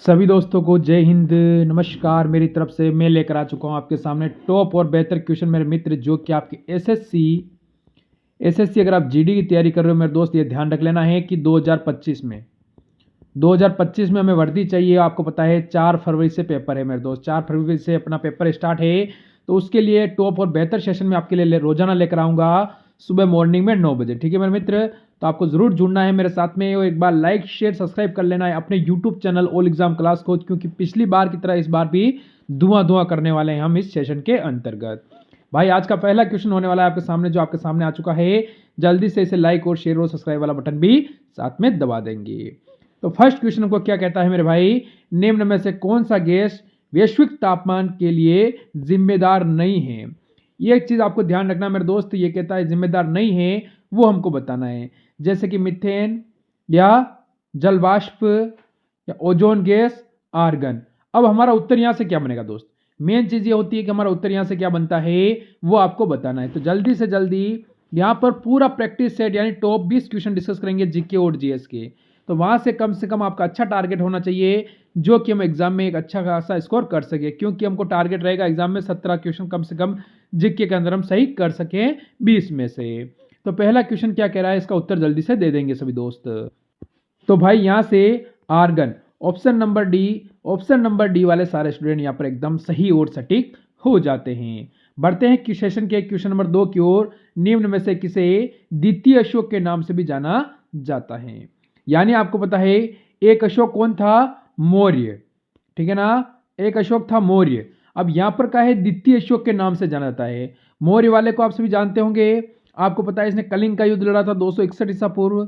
सभी दोस्तों को जय हिंद। नमस्कार। मेरी तरफ से मैं लेकर आ चुका हूं आपके सामने टॉप और बेहतर क्वेश्चन मेरे मित्र, जो कि आपके एसएससी अगर आप जीडी की तैयारी कर रहे हो मेरे दोस्त, ये ध्यान रख लेना है कि 2025 में हमें वर्दी चाहिए। आपको पता है 4 फरवरी से पेपर है मेरे दोस्त, 4 फरवरी से अपना पेपर स्टार्ट है। तो उसके लिए टॉप और बेहतर सेशन में आपके लिए रोजाना लेकर आऊँगा सुबह मॉर्निंग में 9 बजे। ठीक है मेरे मित्र, तो आपको जरूर जुड़ना है मेरे साथ में और एक बार लाइक शेयर सब्सक्राइब कर लेना है अपने YouTube channel all exam class को, क्योंकि पिछली बार की तरह इस बार भी धुआं करने वाले हैं हम इस सेशन के अंतर्गत। भाई आज का पहला क्वेश्चन होने वाला है आपके सामने, जो आपके सामने आ चुका है। जल्दी से इसे लाइक और शेयर और सब्सक्राइब वाला बटन भी साथ में दबा देंगे। तो फर्स्ट क्वेश्चन हमको क्या कहता है मेरे भाई, निम्न में से कौन सा गैस वैश्विक तापमान के लिए जिम्मेदार नहीं है। ये एक चीज आपको ध्यान रखना मेरे दोस्त, ये कहता है जिम्मेदार नहीं है, वो हमको बताना है। जैसे कि मीथेन या जलवाष्प या ओजोन गैस, आर्गन। अब हमारा उत्तर यहां से क्या बनेगा दोस्त, मेन चीज ये होती है कि हमारा उत्तर यहां से क्या बनता है वो आपको बताना है। तो जल्दी से जल्दी यहां पर पूरा प्रैक्टिस सेट यानी टॉप 20 क्वेश्चन डिस्कस करेंगे जीके और जीएस के। तो वहां से कम आपका अच्छा टारगेट होना चाहिए, जो कि हम एग्जाम में एक अच्छा खासा स्कोर कर सके, क्योंकि हमको टारगेट रहेगा एग्जाम में 17 क्वेश्चन कम से कम जीके के अंदर हम सही कर सकें 20 में से। तो पहला क्वेश्चन क्या कह रहा है, इसका उत्तर जल्दी से दे देंगे सभी दोस्त। तो भाई यहां से आर्गन, ऑप्शन नंबर डी वाले सारे स्टूडेंट यहां पर एकदम सही और सटीक हो जाते हैं। बढ़ते हैं सेशन के क्वेश्चन नंबर 2 की ओर। निम्न में से किसे द्वितीय अशोक के नाम से भी जाना जाता है। यानी आपको पता है एक अशोक कौन था, मौर्य, ठीक है ना, एक अशोक था मौर्य। अब यहां पर क्या है, द्वितीय अशोक के नाम से जाना जाता है। मौर्य वाले को आप सभी जानते होंगे, आपको पता है इसने कलिंग का युद्ध लड़ा था 261 ईसा पूर्व,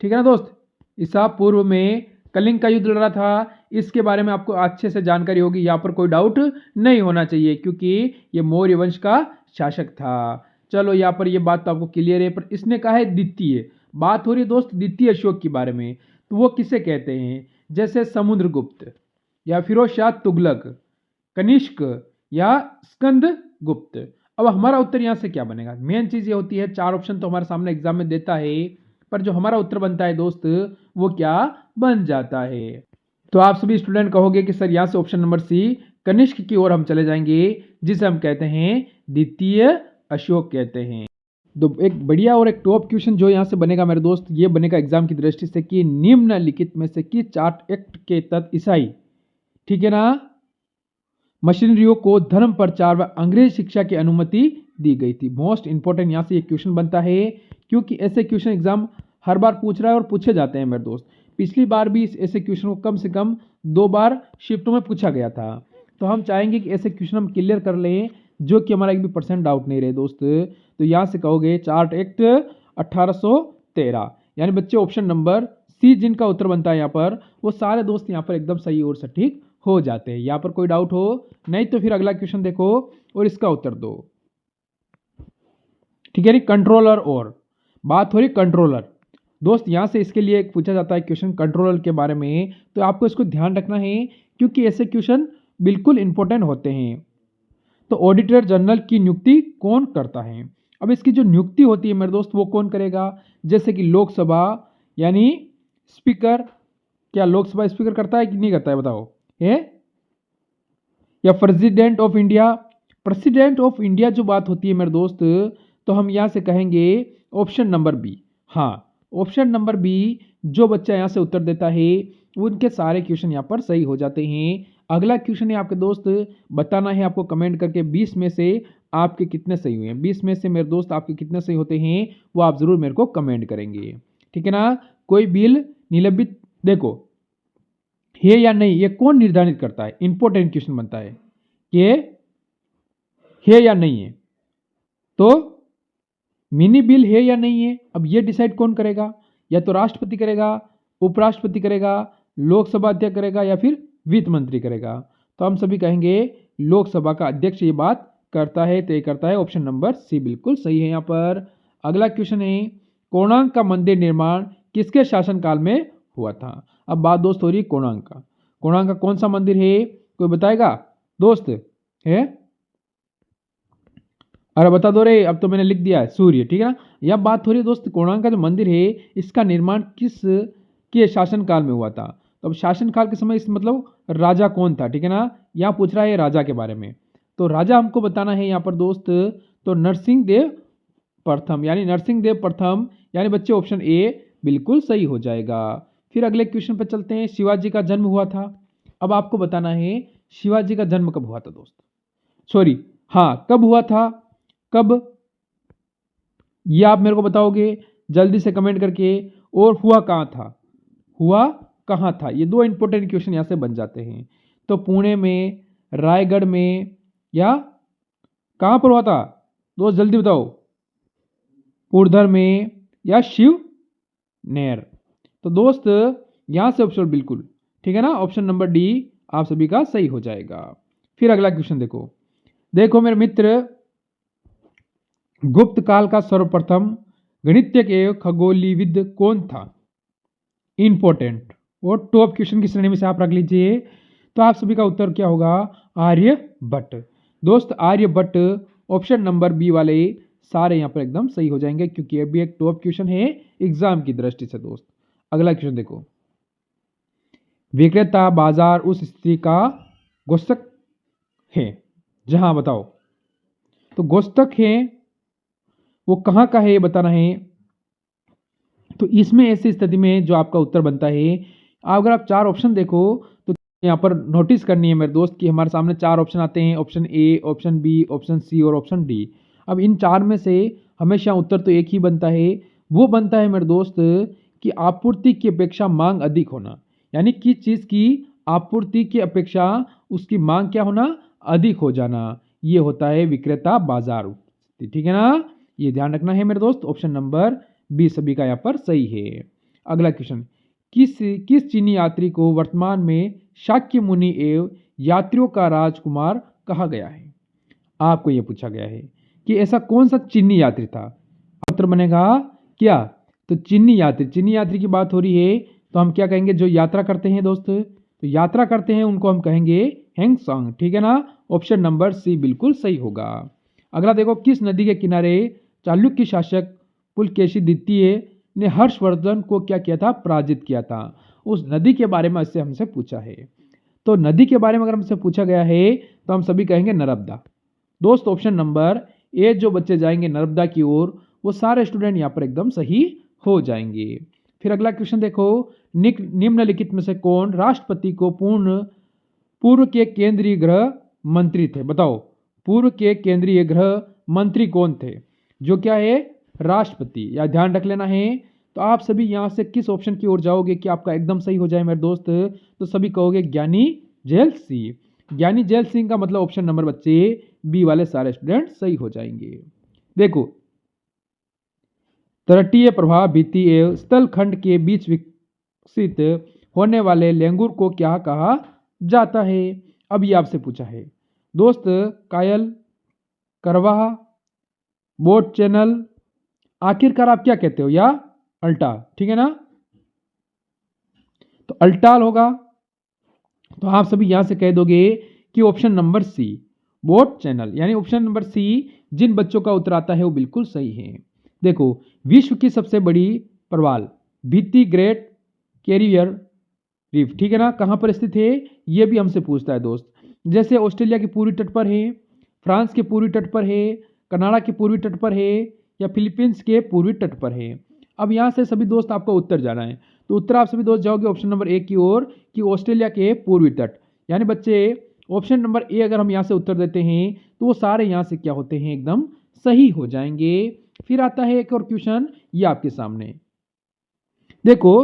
ठीक है ना दोस्त, ईसा पूर्व में कलिंग का युद्ध लड़ा था। इसके बारे में आपको अच्छे से जानकारी होगी, यहाँ पर कोई डाउट नहीं होना चाहिए, क्योंकि ये मौर्य वंश का शासक था। चलो यहाँ पर ये बात तो आपको क्लियर है, पर इसने कहा है द्वितीय, बात हो रही है दोस्त द्वितीय अशोक के बारे में। तो वो किसे कहते हैं, जैसे समुद्रगुप्त या फिरोज शाह तुगलक, कनिष्क या स्कंद गुप्त। अब हमारा उत्तर यहां से क्या बनेगा, मेन चीज ये होती है 4 ऑप्शन तो हमारे सामने एग्जाम में देता है, पर जो हमारा उत्तर बनता है दोस्त वो क्या बन जाता है। तो आप सभी स्टूडेंट कहोगे कि सर यहां से ऑप्शन नंबर सी कनिष्क की ओर हम चले जाएंगे, जिसे हम कहते हैं द्वितीय अशोक कहते हैं। तो एक बढ़िया और एक टॉप क्वेश्चन जो यहां से बनेगा मेरे दोस्त, ये बनेगा एग्जाम की दृष्टि से कि निम्नलिखित में से किस चार्ट एक्ट के तहत ईसाई, ठीक है ना, मशीनरियों को धर्म प्रचार व अंग्रेज शिक्षा की अनुमति दी गई थी। मोस्ट इंपोर्टेंट यहां से ये क्वेश्चन बनता है, क्योंकि ऐसे क्वेश्चन एग्जाम हर बार पूछ रहा है और पूछे जाते हैं मेरे दोस्त। पिछली बार भी ऐसे क्वेश्चन को कम से कम 2 बार शिफ्टों में पूछा गया था। तो हम चाहेंगे कि ऐसे क्वेश्चन हम क्लियर कर लें, जो कि हमारा एक भी परसेंट डाउट नहीं रहे दोस्त। तो यहां से कहोगे चार्ट एक्ट 1813, यानी बच्चे ऑप्शन नंबर सी जिनका उत्तर बनता है यहाँ पर, वो सारे दोस्त यहाँ पर एकदम सही और सटीक हो जाते हैं। यहाँ पर कोई डाउट हो नहीं तो फिर अगला क्वेश्चन देखो और इसका उत्तर दो, ठीक है। कंट्रोलर, और बात हो रही कंट्रोलर दोस्त, यहां से इसके लिए एक पूछा जाता है क्वेश्चन कंट्रोलर के बारे में, तो आपको इसको ध्यान रखना है, क्योंकि ऐसे क्वेश्चन बिल्कुल इंपॉर्टेंट होते हैं। तो ऑडिटर जनरल की नियुक्ति कौन करता है। अब इसकी जो नियुक्ति होती है मेरे दोस्त वो कौन करेगा, जैसे कि लोकसभा यानी स्पीकर, क्या लोकसभा स्पीकर करता है कि नहीं करता है बताओ, है या president of India. President of India जो बात होती है मेरे दोस्त, तो हम यहां से कहेंगे ऑप्शन नंबर बी। हाँ, ऑप्शन नंबर बी, जो बच्चा यहां से उत्तर देता है उनके सारे क्वेश्चन यहां पर सही हो जाते हैं। अगला क्वेश्चन है आपके दोस्त, बताना है आपको कमेंट करके 20 में से आपके कितने सही हुए हैं। 20 में से मेरे दोस्त आपके कितने सही होते हैं वो आप जरूर मेरे को कमेंट करेंगे, ठीक है ना। कोई बिल निलंबित, देखो है या नहीं ये कौन निर्धारित करता है, इंपॉर्टेंट क्वेश्चन बनता है कि है या नहीं है। तो मिनी बिल है या नहीं है, अब ये डिसाइड कौन करेगा, या तो राष्ट्रपति करेगा, उपराष्ट्रपति करेगा, लोकसभा अध्यक्ष करेगा, या फिर वित्त मंत्री करेगा। तो हम सभी कहेंगे लोकसभा का अध्यक्ष ये बात करता है, तय करता है। ऑप्शन नंबर सी बिल्कुल सही है यहाँ पर। अगला क्वेश्चन है, कोणार्क का मंदिर निर्माण किसके शासनकाल में हुआ था। अब बात दोस्त हो रही है कोणार्क का। कोणार्क का कौन सा मंदिर है, कोई बताएगा दोस्त, है, अरे बता दो रे, अब तो मैंने लिख दिया है सूर्य, ठीक है ना। यह बात हो रही है दोस्त कोणार्क का जो मंदिर है इसका निर्माण किस के शासनकाल में हुआ था। तो अब शासनकाल के समय इस मतलब राजा कौन था, ठीक है ना, यहाँ पूछ रहा है राजा के बारे में। तो राजा हमको बताना है यहाँ पर दोस्त, तो नरसिंह देव प्रथम, यानी नरसिंह देव प्रथम, यानी बच्चे ऑप्शन ए बिल्कुल सही हो जाएगा। फिर अगले क्वेश्चन पर चलते हैं, शिवाजी का जन्म हुआ था। अब आपको बताना है शिवाजी का जन्म कब हुआ था दोस्त, सॉरी हाँ कब हुआ था, कब, ये आप मेरे को बताओगे जल्दी से कमेंट करके, और हुआ कहाँ था, हुआ कहाँ था, ये दो इंपॉर्टेंट क्वेश्चन यहाँ से बन जाते हैं। तो पुणे में, रायगढ़ में, या कहाँ पर हुआ था दोस्त जल्दी बताओ, पुरधर में या शिव नेर। तो दोस्त यहाँ से ऑप्शन बिल्कुल ठीक है ना, ऑप्शन नंबर डी आप सभी का सही हो जाएगा। फिर अगला क्वेश्चन देखो, देखो मेरे मित्र, गुप्त काल का सर्वप्रथम गणितज्ञ एवं खगोलीविद कौन था, इंपॉर्टेंट और टॉप क्वेश्चन की श्रेणी में से आप रख लीजिए। तो आप सभी का उत्तर क्या होगा, आर्यभट्ट। दोस्त आर्यभट्ट, ऑप्शन नंबर बी वाले सारे यहाँ पर एकदम सही हो जाएंगे, क्योंकि ये भी एक टॉप क्वेश्चन है एग्जाम की दृष्टि से दोस्त। अगला क्वेश्चन देखो, विक्रेता बाजार उस स्थिति का गोष्ठक है जहां, बताओ तो गोष्ठक है वो कहाँ का है ये बताना है। तो इसमें ऐसी स्थिति में जो आपका उत्तर बनता है, अगर आप चार ऑप्शन देखो तो यहाँ पर नोटिस करनी है मेरे दोस्त कि हमारे सामने चार ऑप्शन आते हैं, option a, option b, option c और ऑप्शन डी। अब इन चार में से हमेशा उत्तर तो एक ही बनता है, वो बनता है मेरे दोस्त कि आपूर्ति की अपेक्षा मांग अधिक होना, यानी किस चीज़ की आपूर्ति की अपेक्षा उसकी मांग क्या होना, अधिक हो जाना, ये होता है विक्रेता बाजार, ठीक है ना, ये ध्यान रखना है मेरे दोस्त। ऑप्शन नंबर बी सभी का यहाँ पर सही है। अगला क्वेश्चन, किस चीनी यात्री को वर्तमान में शाक्य मुनि एवं यात्रियों का राजकुमार कहा गया है, आपको यह पूछा गया है कि ऐसा कौन सा चीनी यात्री था। उत्तर बनेगा क्या, तो चीनी यात्री की बात हो रही है, तो हम क्या कहेंगे, जो यात्रा करते हैं दोस्त, तो यात्रा करते हैं उनको हम कहेंगे हैंगसॉन्ग, ठीक है ना, ऑप्शन नंबर सी बिल्कुल सही होगा। अगला देखो, किस नदी के किनारे चालुक्य शासक पुलकेशी द्वितीय ने हर्षवर्धन को क्या किया था, पराजित किया था, उस नदी के बारे में इससे हमसे पूछा है। तो नदी के बारे में अगर हमसे पूछा गया है तो हम सभी कहेंगे नर्मदा। दोस्त ऑप्शन नंबर ए जो बच्चे जाएंगे नर्मदा की ओर, वो सारे स्टूडेंट यहाँ पर एकदम सही हो जाएंगे। फिर अगला क्वेश्चन देखो, निम्नलिखित में से कौन राष्ट्रपति को पूर्व के केंद्रीय गृह मंत्री थे, बताओ पूर्व के केंद्रीय गृह मंत्री कौन थे, जो क्या है राष्ट्रपति, या ध्यान रख लेना है। तो आप सभी यहाँ से किस ऑप्शन की ओर जाओगे कि आपका एकदम सही हो जाए मेरे दोस्त, तो सभी कहोगे ज्ञानी जैल सिंह। ज्ञानी जैल सिंह का मतलब ऑप्शन नंबर बच्चे बी वाले सारे स्टूडेंट सही हो जाएंगे। देखो, तटीय प्रवाह भित्ति एवं स्थलखंड के बीच विकसित होने वाले लेंगुर को क्या कहा जाता है। अब ये आपसे पूछा है दोस्त, कायल, करवाहा, बोट चैनल, आखिरकार आप क्या कहते हो, या अल्टा, ठीक है ना, तो अल्टाल होगा। तो आप सभी यहां से कह दोगे कि option number c boat channel, यानी ऑप्शन नंबर सी जिन बच्चों का उत्तर आता है वो बिल्कुल सही है। देखो, विश्व की सबसे बड़ी प्रवाल भित्ति ग्रेट कैरियर रीफ, ठीक है ना, कहां पर स्थित है, यह भी हमसे पूछता है दोस्त। जैसे ऑस्ट्रेलिया के पूर्वी तट पर है, फ्रांस के पूर्वी तट पर है, कनाडा के पूर्वी तट पर है, या फिलीपींस के पूर्वी तट पर है। अब यहाँ से सभी दोस्त आपको उत्तर जाना है, तो उत्तर आप सभी दोस्त जाओगे ऑप्शन नंबर ए की ओर कि ऑस्ट्रेलिया के पूर्वी तट, यानी बच्चे ऑप्शन नंबर ए अगर हम यहाँ से उत्तर देते हैं तो वो सारे यहाँ से क्या होते हैं, एकदम सही हो जाएंगे। फिर आता है एक और क्वेश्चन, ये आपके सामने देखो,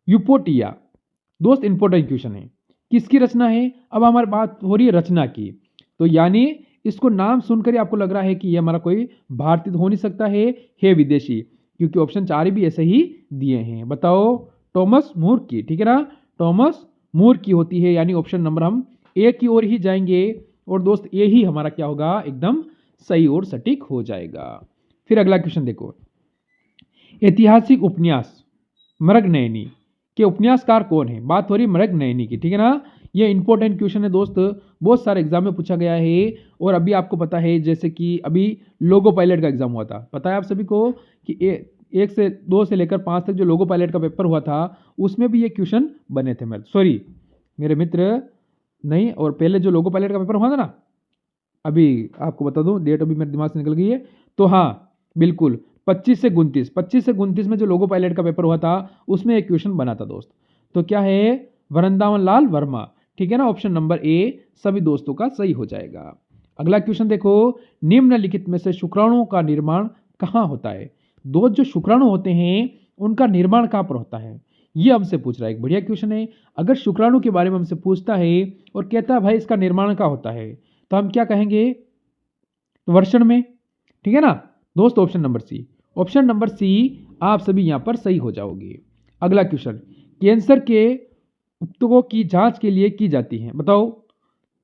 यूपोटिया दोस्त इंपॉर्टेंट क्वेश्चन है, किसकी रचना है। अब हमारी बात हो रही है रचना की, तो यानी इसको नाम सुनकर ही आपको लग रहा है कि ये हमारा कोई भारतीय हो नहीं सकता है विदेशी, क्योंकि ऑप्शन चार भी ऐसे ही दिए हैं। बताओ, टॉमस मूर की, ठीक है ना, टॉमस मूर की होती है, यानी ऑप्शन नंबर हम ए की ओर ही जाएंगे, और दोस्त ए ही हमारा क्या होगा, एकदम सही और सटीक हो जाएगा। फिर अगला क्वेश्चन देखो, ऐतिहासिक उपन्यास मृगनयनी के उपन्यासकार कौन है, बात हो रही मृगनयनी की, ठीक है ना, ये इंपॉर्टेंट क्वेश्चन है दोस्त, बहुत सारे एग्जाम में पूछा गया है। और अभी आपको पता है जैसे कि अभी लोगो पायलट का एग्जाम हुआ था, पता है आप सभी को कि 1 से 2 से लेकर 5 तक जो लोगो पायलट का पेपर हुआ था उसमें भी ये क्वेश्चन बने थे मेरे मित्र नहीं। और पहले जो लोगो पायलट का पेपर हुआ था ना, अभी आपको बता दूं, डेट अभी मेरे दिमाग से निकल गई है, तो हाँ बिल्कुल 25 से 29 में जो लोगो पायलट का पेपर हुआ था उसमें एक क्वेश्चन बना था दोस्त। तो क्या है, वृंदावन लाल वर्मा, ठीक है ना, ऑप्शन नंबर ए सभी दोस्तों का सही हो जाएगा। अगला क्वेश्चन देखो, निम्नलिखित में से शुक्राणुओं का निर्माण कहाँ होता है। दोस्त जो शुक्राणु होते हैं उनका निर्माण कहाँ पर होता है, ये हमसे पूछ रहा है। एक बढ़िया क्वेश्चन है। अगर शुक्राणु के बारे में हमसे पूछता है और कहता है भाई इसका निर्माण कहाँ होता है, तो हम क्या कहेंगे, वर्षण में, ठीक है ना दोस्त। ऑप्शन नंबर सी आप सभी यहां पर सही हो जाओगे। अगला क्वेश्चन, कैंसर के ऊतकों की जांच के लिए की जाती है, बताओ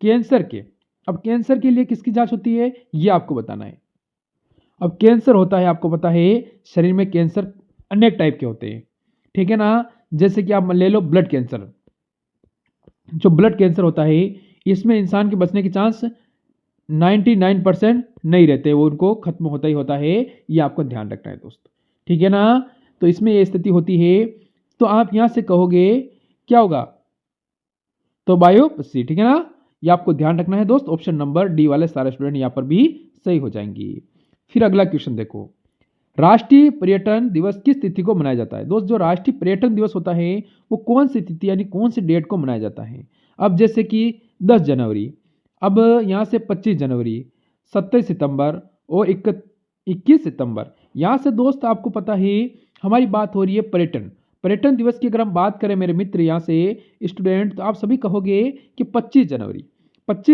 कैंसर के। अब कैंसर के लिए किसकी जांच होती है ये आपको बताना है। अब कैंसर होता है, आपको पता है शरीर में कैंसर अनेक टाइप के होते हैं, ठीक है ना। जैसे कि आप ले लो ब्लड कैंसर। जो ब्लड कैंसर होता है इसमें इंसान के बचने के चांस 99% नहीं रहते, वो उनको खत्म होता ही होता है, ये आपको ध्यान रखना है दोस्त, ठीक है ना। तो इसमें ये स्थिति होती है, तो आप यहां से कहोगे क्या होगा, तो बायोप्सी, ठीक है ना, ये आपको ध्यान रखना है दोस्त। ऑप्शन नंबर डी वाले सारे स्टूडेंट यहां पर भी सही हो जाएंगे। फिर अगला क्वेश्चन देखो, राष्ट्रीय पर्यटन दिवस किस तिथि को मनाया जाता है। दोस्त जो राष्ट्रीय पर्यटन दिवस होता है वो कौन सी तिथि यानी कौन सी डेट को मनाया जाता है। अब जैसे कि 10 जनवरी, अब यहाँ से 25 जनवरी, 27 सितंबर और 21 सितंबर। यहाँ से दोस्त आपको पता है हमारी बात हो रही है पर्यटन दिवस की। अगर हम बात करें मेरे मित्र यहाँ से स्टूडेंट, तो आप सभी कहोगे कि 25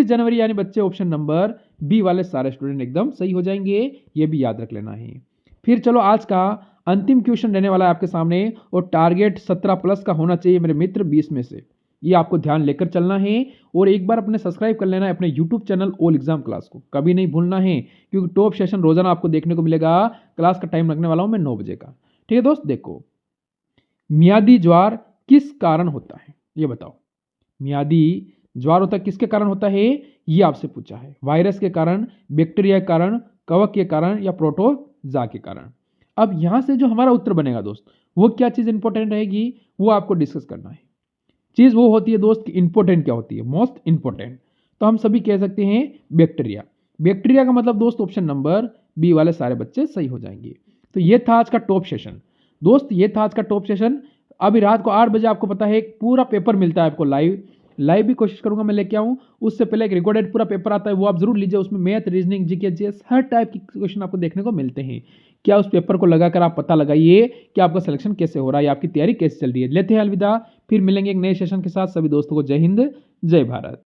जनवरी यानी बच्चे ऑप्शन नंबर बी वाले सारे स्टूडेंट एकदम सही हो जाएंगे, ये भी याद रख लेना है। फिर चलो आज का अंतिम क्वेश्चन रहने वाला है आपके सामने, और टारगेट 17 प्लस का होना चाहिए मेरे मित्र 20 में से, ये आपको ध्यान लेकर चलना है। और एक बार अपने सब्सक्राइब कर लेना है अपने YouTube channel all exam class को, कभी नहीं भूलना है, क्योंकि टॉप सेशन रोजाना आपको देखने को मिलेगा। क्लास का टाइम रखने वाला हूं मैं 9 बजे का, ठीक है दोस्त। देखो मियादी ज्वार किस कारण होता है, ये बताओ। मियादी ज्वार होता किसके कारण होता है, ये आपसे पूछा है। वायरस के कारण, बैक्टीरिया के कारण, कवक के कारण या प्रोटोजा के कारण। अब यहां से जो हमारा उत्तर बनेगा दोस्त, वो क्या चीज इंपॉर्टेंट रहेगी वो आपको डिस्कस करना है। चीज वो होती है दोस्त कि इंपॉर्टेंट क्या होती है, मोस्ट इंपॉर्टेंट। तो हम सभी कह सकते हैं बैक्टीरिया का मतलब दोस्त ऑप्शन नंबर बी वाले सारे बच्चे सही हो जाएंगे। तो ये था आज का टॉप सेशन दोस्त, ये था आज का टॉप सेशन। अभी रात को 8 बजे आपको पता है एक पूरा पेपर मिलता है आपको लाइव भी कोशिश करूंगा मैं लेके आऊं। उससे पहले एक रिकॉर्डेड पूरा पेपर आता है, वो आप जरूर लीजिए। उसमें मैथ, रीजनिंग, जीके, जीएस हर टाइप की क्वेश्चन आपको देखने को मिलते हैं। क्या उस पेपर को लगाकर आप पता लगाइए कि आपका सिलेक्शन कैसे हो रहा है, आपकी तैयारी कैसे चल रही है। लेते हैं अलविदा, फिर मिलेंगे एक नए सेशन के साथ। सभी दोस्तों को जय हिंद, जय भारत।